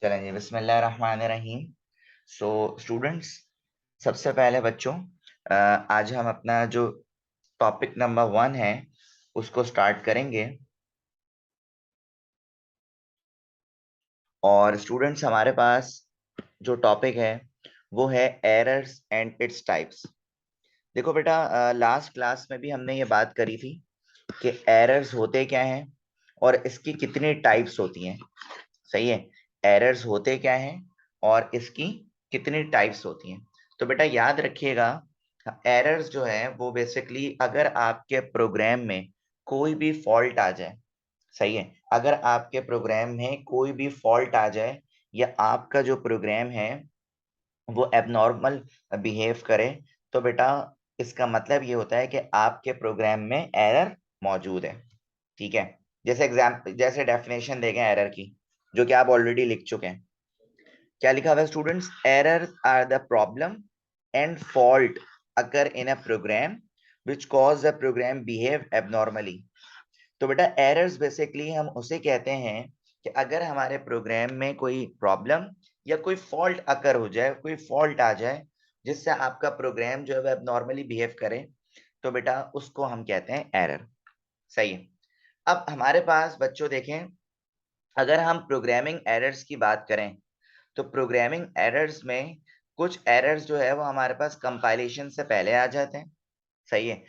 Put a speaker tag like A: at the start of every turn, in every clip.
A: चलें जी, बिस्मिल्लाहिर्रहमानिर्रहीम। So students, सबसे पहले बच्चों, आज हम अपना जो टॉपिक नंबर 1 है उसको स्टार्ट करेंगे। और स्टूडेंट्स, हमारे पास जो टॉपिक है वो है एरर्स एंड इट्स टाइप्स। देखो बेटा, लास्ट क्लास में भी हमने ये बात करी थी कि एरर्स होते क्या हैं और इसकी कितनी टाइप्स होती हैं। सही है, एरर्स होते क्या हैं और इसकी कितनी टाइप्स होती हैं। तो बेटा याद रखिएगा, एरर्स जो है वो बेसिकली अगर आपके प्रोग्राम में कोई भी फॉल्ट आ जाए। सही है, अगर आपके प्रोग्राम में कोई भी फॉल्ट आ जाए या आपका जो प्रोग्राम है वो एबनॉर्मल बिहेव करे, तो बेटा इसका मतलब ये होता है कि आपके प्रोग्राम में एरर मौजूद है। ठीक है, जैसे डेफिनेशन देखें एरर की, जो कि आप ऑलरेडी लिख चुके हैं। क्या लिखा हुआ है students? Error are the problem and fault occur in a program which cause the program behave abnormally. तो बेटा एरर्स बेसिकली हम उसे कहते हैं कि अगर हमारे प्रोग्राम में कोई प्रॉब्लम या कोई फॉल्ट अकर हो जाए, कोई फॉल्ट आ जाए जिससे आपका प्रोग्राम जो है वह एबनॉर्मली बिहेव करे, तो बेटा उसको हम कहते हैं एरर। सही है। अब हमारे पास बच्चों देखें, अगर हम प्रोग्रामिंग एरर्स की बात करें तो प्रोग्रामिंग एरर्स में कुछ एरर्स जो है वो हमारे पास कंपाइलेशन से पहले आ जाते हैं। सही है।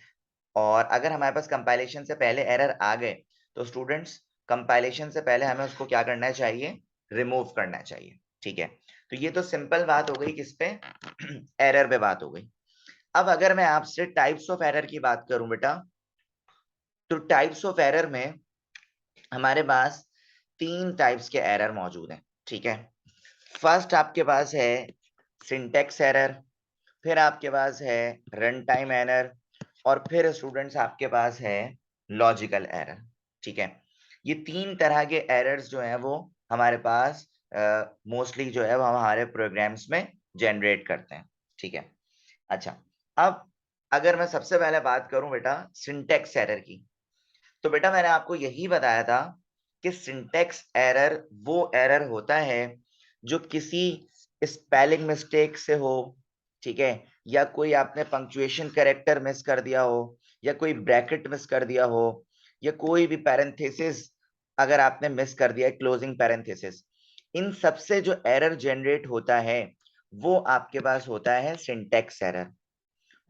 A: और अगर हमारे पास कंपाइलेशन से पहले एरर आ गए तो स्टूडेंट्स, कंपाइलेशन से पहले हमें उसको क्या करना चाहिए? रिमूव करना चाहिए। ठीक है, तो ये तो सिंपल बात हो गई, किस पे? एरर पे बात हो गई। अब अगर मैं आपसे टाइप्स ऑफ एरर की बात करूं बेटा, तो टाइप्स ऑफ एरर में हमारे पास 3 टाइप्स के एरर मौजूद हैं। ठीक है, फर्स्ट आपके पास है सिंटेक्स एरर, फिर आपके पास है रन टाइम एरर, और फिर स्टूडेंट्स आपके पास है लॉजिकल एरर। ठीक है, ये 3 तरह के एरर्स जो हैं वो हमारे पास मोस्टली जो है वो हमारे प्रोग्राम्स में जनरेट करते हैं। ठीक है। अच्छा, अब अगर मैं सबसे पहले बात करूं बेटा सिंटेक्स एरर की, तो बेटा मैंने आपको यही बताया था कि सिंटेक्स एरर वो एरर होता है जो किसी स्पेलिंग मिस्टेक से हो। ठीक है, या कोई आपने पंक्चुएशन कैरेक्टर मिस कर दिया हो, या कोई ब्रैकेट मिस कर दिया हो, या कोई भी पैरेंथेसिस अगर आपने मिस कर दिया, क्लोजिंग पैरेंथेसिस, इन सब से जो एरर जनरेट होता है वो आपके पास होता है सिंटेक्स एरर।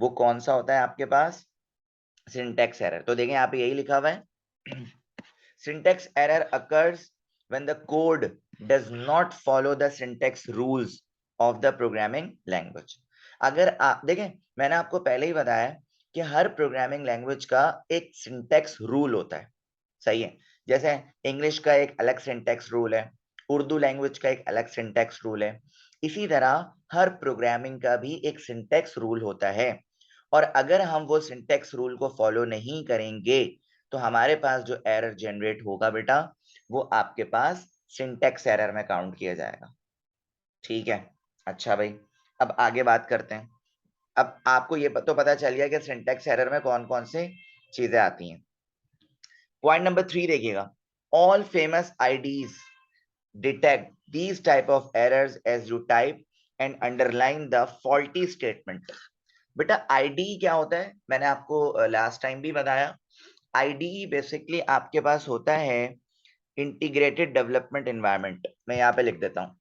A: वो कौन सा होता है आपके पास? Syntax error. तो देखें यहाँ पे यही लिखा हुआ है, syntax error occurs when the code does not follow the syntax rules of the programming language। अगर आप देखें, मैंने आपको पहले ही बताया कि हर प्रोग्रामिंग लैंग्वेज का एक सिंटेक्स रूल होता है। सही है, जैसे इंग्लिश का एक अलग सिंटेक्स रूल है, उर्दू लैंग्वेज का एक अलग सिंटेक्स रूल है, इसी तरह हर प्रोग्रामिंग का भी एक सिंटेक्स रूल होता है। और अगर हम वो सिंटेक्स रूल को फॉलो नहीं करेंगे तो हमारे पास जो एरर जनरेट होगा बेटा, वो आपके पास सिंटेक्स एरर में काउंट किया जाएगा। ठीक है। अच्छा भाई, अब आगे बात करते हैं। अब आपको ये तो पता चल गया कि सिंटेक्स एरर में कौन कौन सी चीजें आती हैं। पॉइंट नंबर 3 देखिएगा, all famous IDEs detect these type of errors as you type and underline the faulty statement। बेटा आईडी क्या होता है मैंने आपको लास्ट टाइम भी बताया। आईडी बेसिकली आपके पास होता है इंटीग्रेटेड डेवलपमेंट एनवायरनमेंट। मैं यहाँ पे लिख देता हूँ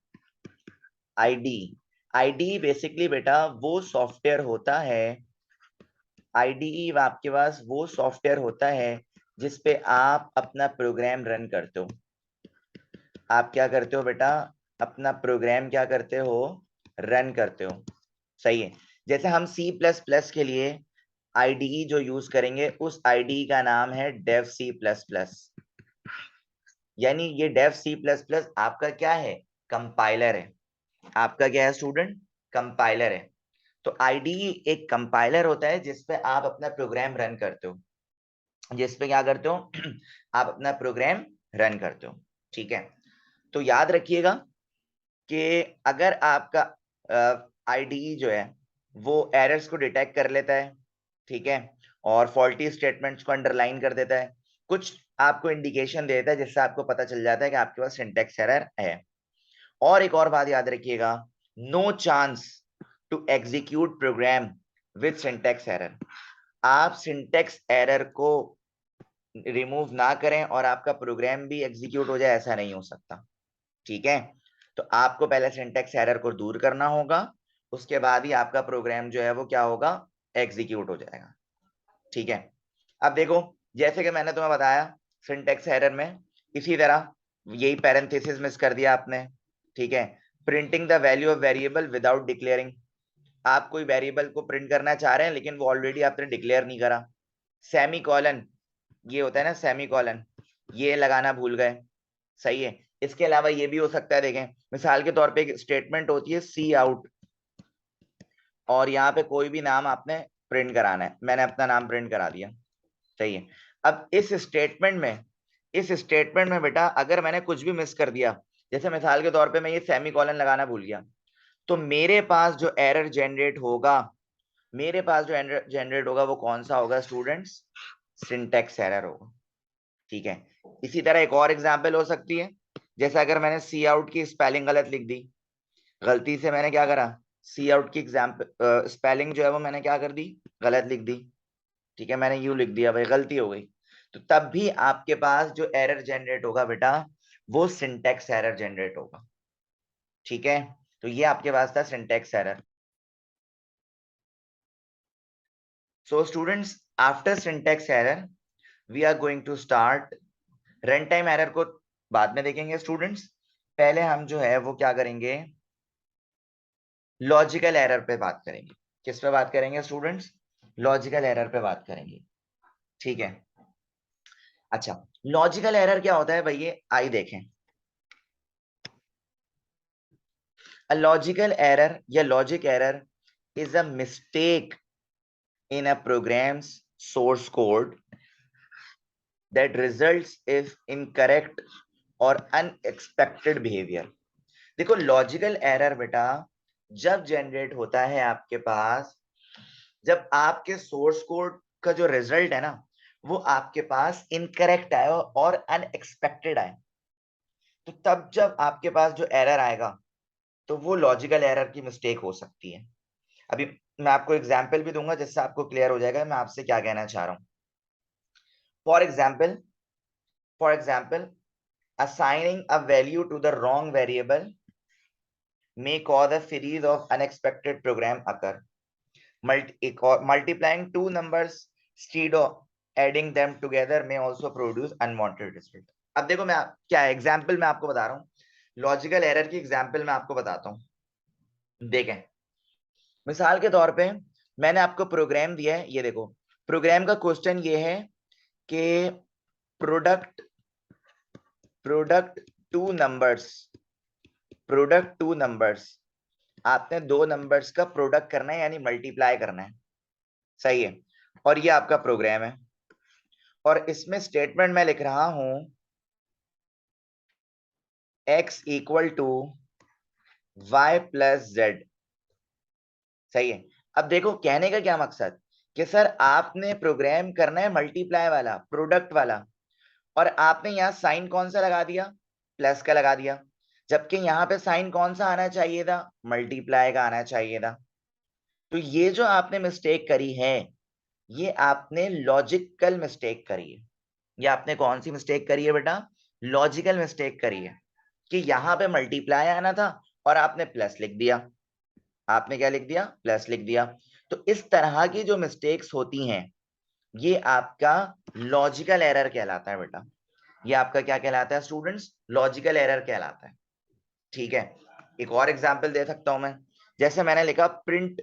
A: आईडी। आईडी बेसिकली बेटा वो सॉफ्टवेयर होता है, आईडी आपके पास वो सॉफ्टवेयर होता है जिसपे आप अपना प्रोग्राम रन करते हो। आप क्या करते हो बेटा? अपना प्रोग्राम क्या करते हो? रन करते हो। सही है, जैसे हम सी प्लस प्लस के लिए आईडीई जो यूज करेंगे उस आईडीई का नाम है डेव सी प्लस प्लस। यानी ये डेव सी प्लस प्लस आपका क्या है? कंपाइलर है। आपका क्या है स्टूडेंट? कंपाइलर है। तो आईडीई एक कंपाइलर होता है जिसपे आप अपना प्रोग्राम रन करते हो, जिसपे क्या करते हो? आप अपना प्रोग्राम रन करते हो। ठीक है, तो याद रखिएगा कि अगर आपका आईडीई जो है वो एरर्स को डिटेक्ट कर लेता है, ठीक है, और फॉल्टी स्टेटमेंट्स को अंडरलाइन कर देता है, कुछ आपको इंडिकेशन देता है जिससे आपको पता चल जाता है कि आपके पास सिंटेक्स एरर है। और एक और बात याद रखिएगा, no chance to execute program with syntax error. आप सिंटैक्स एरर को रिमूव ना करें और आपका प्रोग्राम भी एग्जीक्यूट हो जाए, ऐसा नहीं हो सकता। ठीक है, तो आपको पहले सिंटैक्स एरर को दूर करना होगा, उसके बाद ही आपका प्रोग्राम जो है वो क्या होगा, एग्जीक्यूट हो जाएगा। ठीक है, अब देखो जैसे कि मैंने तुम्हें बताया सिंटैक्स एरर में इसी तरह यही पैरेंथेसिस मिस कर दिया आपने। ठीक है, printing the value of variable without declaring. आप कोई वेरिएबल को प्रिंट करना चाह रहे हैं लेकिन वो ऑलरेडी आपने डिक्लेयर नहीं करा। सेमी कॉलन, ये होता है ना सेमी कॉलन, ये लगाना भूल गए। सही है, इसके अलावा ये भी हो सकता है, देखें मिसाल के तौर पे एक स्टेटमेंट होती है सी आउट, और यहाँ पे कोई भी नाम आपने प्रिंट कराना है, मैंने अपना नाम प्रिंट करा दिया। सही है, अब इस स्टेटमेंट में बेटा अगर मैंने कुछ भी मिस कर दिया, जैसे मिसाल के तौर पे मैं ये सेमी कॉलन लगाना भूल गया, तो मेरे पास जो एरर जनरेट होगा, वो कौन सा होगा स्टूडेंट्स, सिंटैक्स एरर होगा। ठीक है, इसी तरह एक और एग्जांपल हो सकती है, जैसे अगर मैंने सी आउट की स्पेलिंग गलत लिख दी, गलती से मैंने क्या करा, सी आउट की एग्जाम्पल स्पेलिंग जो है वो मैंने क्या कर दी, गलत लिख दी। ठीक है, मैंने यू लिख दिया, भाई गलती हो गई, तो तब भी आपके पास जो एरर जनरेट होगा बेटा, वो सिंटैक्स एरर जनरेट होगा। ठीक है, तो ये आपके पास था syntax error. So students, after syntax error we are going to start run time error को बाद में देखेंगे स्टूडेंट्स। पहले हम जो है वो क्या करेंगे, लॉजिकल एरर पे बात करेंगे। किस पे बात करेंगे स्टूडेंट्स, लॉजिकल एरर पे बात करेंगे। ठीक है, अच्छा लॉजिकल एरर क्या होता है भैया, आइए देखें। अ लॉजिकल एरर या logic error is a mistake in a program's source code that results if incorrect or unexpected behavior। देखो लॉजिकल एरर बेटा जब जनरेट होता है आपके पास, जब आपके सोर्स कोड का जो रिजल्ट है ना वो आपके पास इनकरेक्ट आए और अनएक्सपेक्टेड आए, तो तब जब आपके पास जो एरर आएगा तो वो लॉजिकल एरर की मिस्टेक हो सकती है। अभी मैं आपको एग्जांपल भी दूंगा जिससे आपको क्लियर हो जाएगा मैं आपसे क्या कहना चाह रहा हूं। For example assigning a value to the wrong variable may cause a series of unexpected program occur। Multiplying two numbers instead of adding them together may also produce unwanted result। अब देखो मैं क्या एग्जाम्पल मैं आपको बता रहा हूँ, logical error की एग्जाम्पल मैं आपको बताता हूँ। देखें मिसाल के तौर पे मैंने आपको प्रोग्राम दिया है, ये देखो प्रोग्राम का क्वेश्चन ये है कि प्रोडक्ट प्रोडक्ट टू नंबर्स आपने दो नंबर्स का प्रोडक्ट करना है यानी मल्टीप्लाई करना है। सही है, और ये आपका प्रोग्राम है और इसमें स्टेटमेंट मैं लिख रहा हूं x equal to Y plus Z. सही है, अब देखो कहने का क्या मकसद कि सर आपने प्रोग्राम करना है मल्टीप्लाई वाला, प्रोडक्ट वाला, और आपने यहाँ साइन कौन सा लगा दिया, प्लस का लगा दिया, जबकि यहाँ पे साइन कौन सा आना चाहिए था, मल्टीप्लाई का आना चाहिए था। तो ये जो आपने मिस्टेक करी है ये आपने लॉजिकल मिस्टेक करी है। ये आपने कौन सी मिस्टेक करी है बेटा, लॉजिकल मिस्टेक करी है कि यहाँ पे मल्टीप्लाई आना था और आपने प्लस लिख दिया। आपने क्या लिख दिया, प्लस लिख दिया। तो इस तरह की जो मिस्टेक्स होती हैं ये आपका लॉजिकल एरर कहलाता है बेटा। ये आपका क्या कहलाता है स्टूडेंट्स, लॉजिकल एरर कहलाता है। ठीक है, एक और एग्जांपल दे सकता हूं मैं, जैसे मैंने लिखा प्रिंट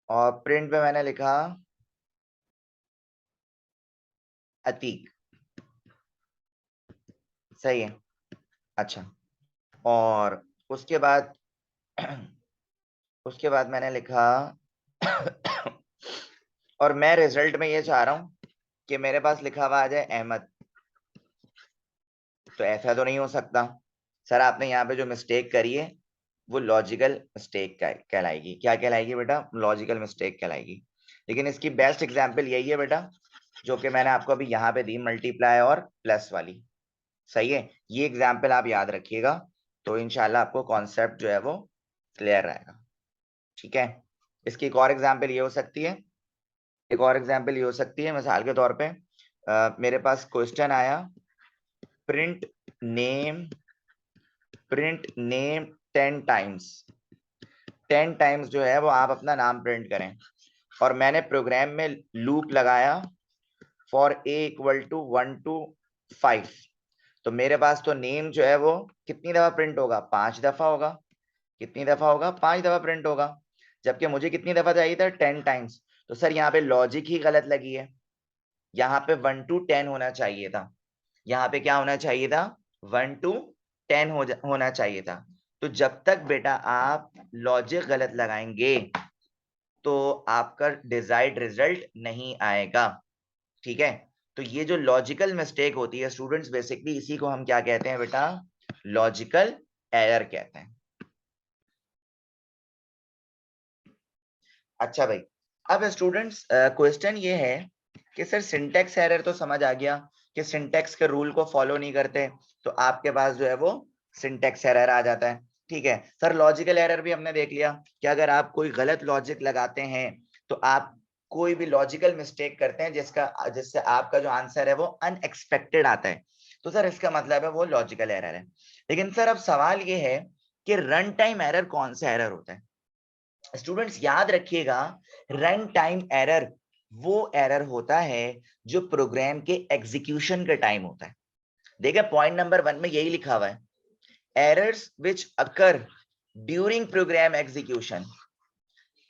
A: और प्रिंट में मैंने लिखा अतीक। सही है, अच्छा, और उसके बाद मैंने लिखा और मैं रिजल्ट में ये चाह रहा हूं कि मेरे पास लिखा हुआ आ जाए अहमद। तो ऐसा तो नहीं हो सकता सर, आपने यहाँ पे जो मिस्टेक करी है वो लॉजिकल मिस्टेक कहलाएगी। क्या कहलाएगी बेटा, लॉजिकल मिस्टेक कहलाएगी। लेकिन इसकी बेस्ट एग्जांपल यही है बेटा जो कि मैंने आपको अभी यहाँ पे दी, मल्टीप्लाई और प्लस वाली। सही है, ये एग्जाम्पल आप याद रखिएगा, तो इंशाल्लाह आपको कॉन्सेप्ट जो है वो क्लियर रहेगा। ठीक है, इसकी एक और एग्जाम्पल ये हो सकती है, एक और एग्जाम्पल ये हो सकती है, मिसाल के तौर पे मेरे पास क्वेश्चन आया, print name, print name 10 times, 10 times जो है वो आप अपना नाम प्रिंट करें, और मैंने प्रोग्राम में लूप लगाया for A equal to 1 to 5, तो मेरे पास तो नेम जो है वो कितनी दफा प्रिंट होगा, 5 दफा होगा। कितनी दफा होगा, 5 दफा प्रिंट होगा, जबकि मुझे कितनी दफा चाहिए था, 10 टाइम्स। तो सर यहाँ पे लॉजिक ही गलत लगी है, यहाँ पे 1 to 10 होना चाहिए था, यहाँ पे क्या होना चाहिए था, 1 to 10 होना चाहिए था। तो जब तक बेटा आप लॉजिक गलत लगाएंगे तो आपका डिजायर्ड रिजल्ट नहीं आएगा। ठीक है, तो ये जो लॉजिकल मिस्टेक होती है स्टूडेंट्स, बेसिकली इसी को हम क्या कहते हैं बेटा, लॉजिकल एरर कहते हैं। अच्छा भाई, अब स्टूडेंट्स क्वेश्चन ये है कि सर सिंटेक्स एरर तो समझ आ गया कि सिंटेक्स के रूल को फॉलो नहीं करते, तो आपके पास जो है वो सिंटेक्स एरर आ जाता है। ठीक है सर, लॉजिकल एरर भी हमने देख लिया कि अगर आप कोई गलत लॉजिक लगाते हैं तो आप कोई भी लॉजिकल मिस्टेक करते हैं जिससे आपका जो आंसर है वो अनएक्सपेक्टेड आता है, तो सर इसका मतलब है वो लॉजिकल एरर है। लेकिन सर अब सवाल ये है कि रन टाइम एरर कौन सा एरर होता है। स्टूडेंट्स याद रखिएगा, रन टाइम एरर वो एरर होता है जो प्रोग्राम के एग्जीक्यूशन का टाइम होता है। देखिए पॉइंट नंबर 1 में यही लिखा हुआ है, errors which occur during program execution,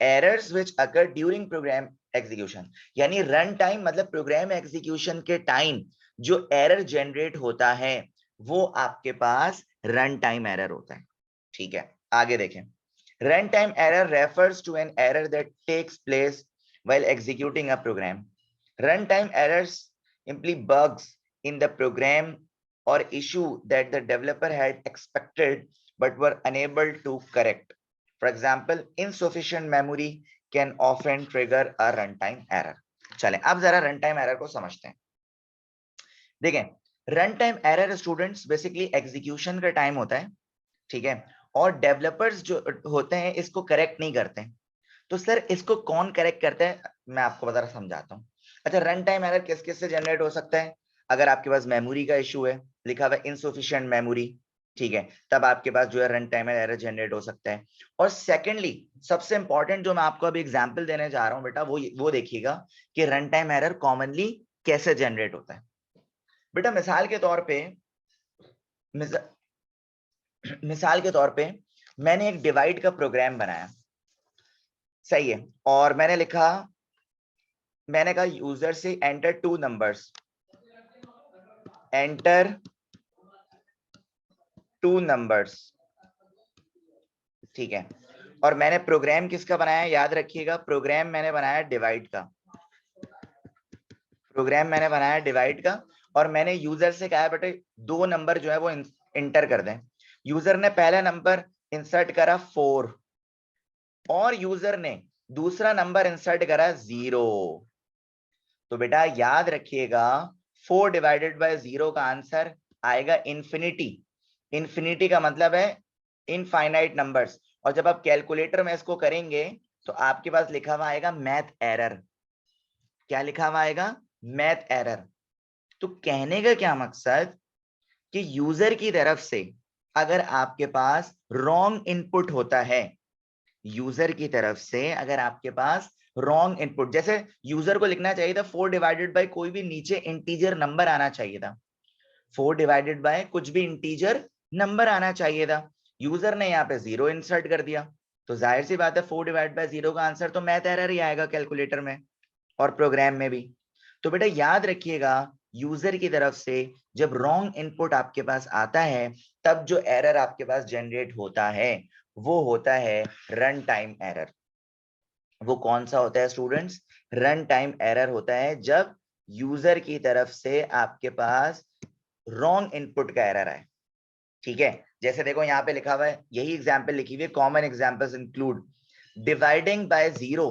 A: errors which occur during program execution, यानी रन टाइम मतलब प्रोग्राम एग्जीक्यूशन के टाइम जो एरर जनरेट होता है वो आपके पास रन टाइम एरर होता है। ठीक है, आगे देखें, runtime error refers to an error that takes place while executing a program. Runtime errors simply bugs in the program or issue that the developer had expected but were unable to correct. For example, insufficient memory can often trigger a runtime error. चलें अब जरा runtime error को समझते हैं। देखें, runtime error students basically execution का time होता है, ठीक है, और डेवलपर्स जो होते हैं इसको करेक्ट नहीं करते हैं। तो सर इसको कौन करेक्ट करता है, मैं आपको बता रहा समझाता हूँ। अच्छा, रन टाइम एरर किस किस से जनरेट हो सकता है, अगर आपके पास मेमोरी का इशू है, लिखा हुआ है इनसफिशिएंट मेमोरी, ठीक है, तब आपके पास जो है रन टाइम एरर जनरेट हो सकता है। और सेकेंडली सबसे इंपॉर्टेंट जो मैं आपको अभी एग्जांपल देने जा रहा हूँ बेटा, वो देखिएगा कि रन टाइम एरर कॉमनली कैसे जनरेट होता है। बेटा मिसाल के तौर पे मैंने एक डिवाइड का प्रोग्राम बनाया, सही है, और मैंने कहा यूजर से एंटर 2 नंबर्स, एंटर 2 नंबर्स, ठीक है, और मैंने प्रोग्राम किसका बनाया, याद रखिएगा प्रोग्राम मैंने बनाया डिवाइड का, प्रोग्राम मैंने बनाया डिवाइड का, और मैंने यूजर से कहा बेटे 2 नंबर जो है वो इंटर कर दें। यूजर ने पहला नंबर इंसर्ट करा 4 और यूजर ने दूसरा नंबर इंसर्ट करा 0। तो बेटा याद रखिएगा 4 डिवाइडेड बाय 0 का आंसर आएगा इन्फिनिटी। इन्फिनिटी का मतलब है इनफाइनाइट नंबर्स, और जब आप कैलकुलेटर में इसको करेंगे तो आपके पास लिखा हुआ आएगा मैथ एरर। क्या लिखा हुआ आएगा, मैथ एरर। तो कहने का क्या मकसद कि यूजर की तरफ से अगर आपके पास रॉन्ग इनपुट होता है, यूजर की तरफ से अगर आपके पास रॉन्ग इनपुट, जैसे यूजर को लिखना चाहिए था 4 डिवाइडेड बाय कोई भी नीचे इंटीजर नंबर आना चाहिए था, 4 डिवाइडेड बाय कुछ भी इंटीजर नंबर आना चाहिए था, यूजर ने यहाँ पे 0 इंसर्ट कर दिया, तो जाहिर सी बात है 4 डिवाइड बाय 0 का आंसर तो मैथ एरर ही आएगा कैलकुलेटर में और प्रोग्राम में भी। तो बेटा याद रखिएगा यूजर की तरफ से जब रॉन्ग इनपुट आपके पास आता है तब जो एरर आपके पास जनरेट होता है वो होता है रन टाइम एरर। वो कौन सा होता है स्टूडेंट्स, रन टाइम एरर होता है जब यूजर की तरफ से आपके पास रॉन्ग इनपुट का एरर आए। ठीक है, जैसे देखो यहाँ पे लिखा हुआ है, यही एग्जाम्पल लिखी हुई है, common examples include dividing by 0,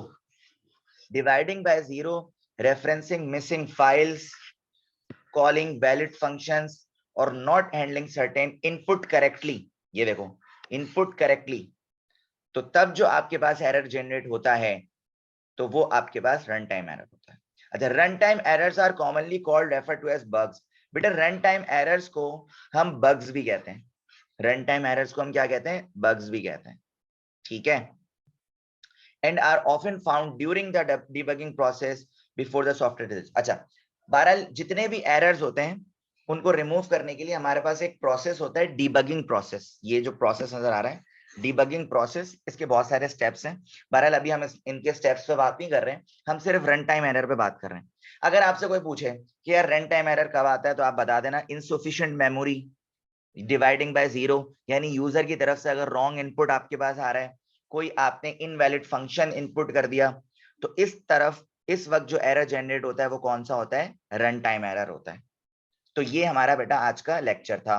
A: dividing by 0 referencing missing files, calling valid functions और not handling certain input correctly. ये देखो इनपुट करेक्टली, तो तब जो आपके पास एरर जनरेट होता है तो वो आपके पास रन टाइम एरर होता है। अच्छा, run time errors are commonly called refer to as bugs. बेटा रन टाइम एरर्स को हम बग्स भी कहते हैं, रन टाइम एरर्स को हम क्या कहते हैं, बग्स भी कहते हैं, ठीक है। And are often found during the debugging process before the software release. अच्छा, बहरहाल जितने भी एरर्स होते हैं उनको रिमूव करने के लिए हमारे पास एक प्रोसेस होता है, डिबगिंग प्रोसेस। ये जो प्रोसेस नजर आ रहा है डिबगिंग प्रोसेस, इसके बहुत सारे स्टेप्स हैं। बहरहाल अभी हम इनके स्टेप्स पे बात नहीं कर रहे हैं, हम सिर्फ रन टाइम एरर पे बात कर रहे हैं। अगर आपसे कोई पूछे कि यार रन टाइम एरर कब आता है, तो आप बता देना insufficient memory, dividing by zero, यानी यूजर की तरफ से अगर रॉन्ग इनपुट आपके पास आ रहा है, कोई आपने इनवैलिड फंक्शन इनपुट कर दिया, तो इस वक्त जो एरर जनरेट होता है वो कौन सा होता है, रन टाइम एरर होता है। तो ये हमारा बेटा आज का लेक्चर था।